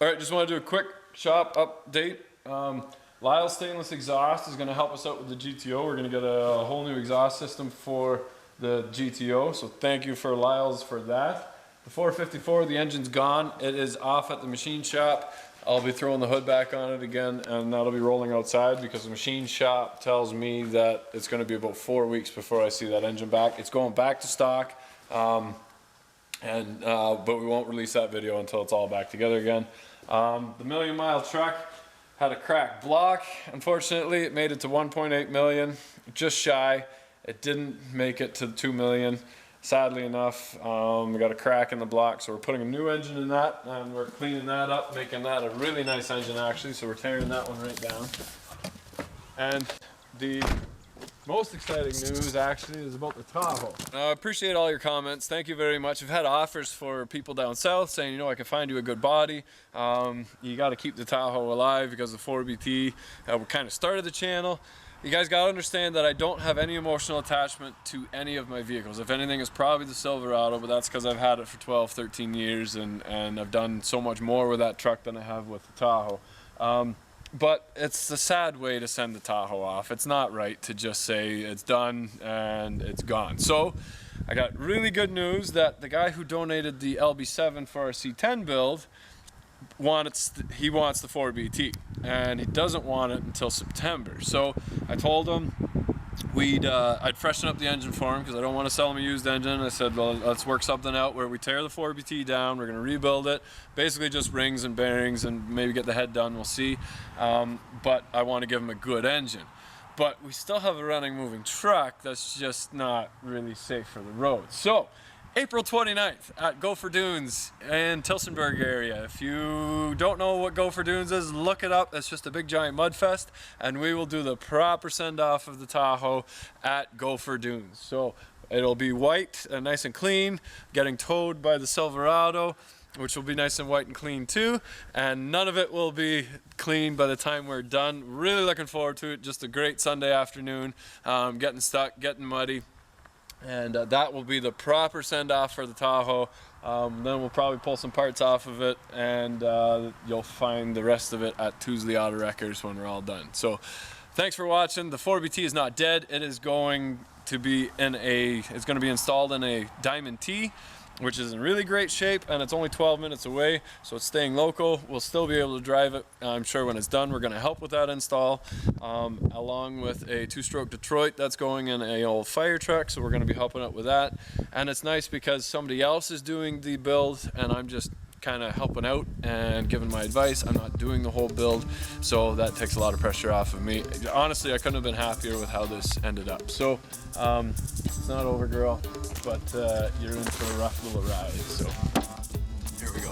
All right, just want to do a quick shop update. Lyle stainless exhaust is going to help us out with the GTO. We're going to get a whole new exhaust system for the GTO, so thank you for Lyle's for that. The 454, the engine's gone. It is off at the machine shop. I'll be throwing the hood back on it again, and that'll be rolling outside because the machine shop tells me that it's going to be about 4 weeks before I see that engine back. It's going back to stock, but we won't release that video until it's all back together again. The million-mile truck had a cracked block. Unfortunately, it made it to 1.8 million, just shy. It didn't make it to 2 million. Sadly enough, we got a crack in the block, so we're putting a new engine in that, and we're cleaning that up, making that a really nice engine actually, so we're tearing that one right down. And the most exciting news actually is about the Tahoe. I appreciate all your comments. Thank you very much. I've had offers for people down south saying, you know, I can find you a good body. You got to keep the Tahoe alive because the 4BT, we kind of started the channel. You guys got to understand that I don't have any emotional attachment to any of my vehicles. If anything, it's probably the Silverado, but that's because I've had it for 12, 13 years and I've done so much more with that truck than I have with the Tahoe. But it's a sad way to send the Tahoe off. It's not right to just say it's done and it's gone. So I got really good news that the guy who donated the LB7 for our C10 build wants the 4BT, and he doesn't want it until September. So I told him I'd freshen up the engine for him because I don't want to sell him a used engine. I said, well, let's work something out where we tear the 4BT down, we're going to rebuild it, basically just rings and bearings and maybe get the head done, we'll see. But I want to give him a good engine. But we still have a running, moving truck that's just not really safe for the road. So April 29th at Gopher Dunes in Tillsonburg area. If you don't know what Gopher Dunes is, look it up. It's just a big giant mud fest, and we will do the proper send-off of the Tahoe at Gopher Dunes. So it'll be white and nice and clean, getting towed by the Silverado, which will be nice and white and clean too, and none of it will be clean by the time we're done. Really looking forward to it. Just a great Sunday afternoon, getting stuck, getting muddy. And that will be the proper send-off for the Tahoe. Then we'll probably pull some parts off of it, and you'll find the rest of it at Tuesday Auto Wreckers when we're all done. So thanks for watching. The 4BT is not dead. It is going to be it's going to be installed in a Diamond T, which is in really great shape, and it's only 12 minutes away, so it's staying local. We'll still be able to drive it. I'm sure when it's done, we're going to help with that install, along with a 2-stroke Detroit that's going in a old fire truck, so we're going to be helping out with that. And it's nice because somebody else is doing the build, and I'm just kind of helping out and giving my advice. I'm not doing the whole build, so that takes a lot of pressure off of me. Honestly, I couldn't have been happier with how this ended up. So it's not over, girl, but you're in for a rough little ride. So here we go.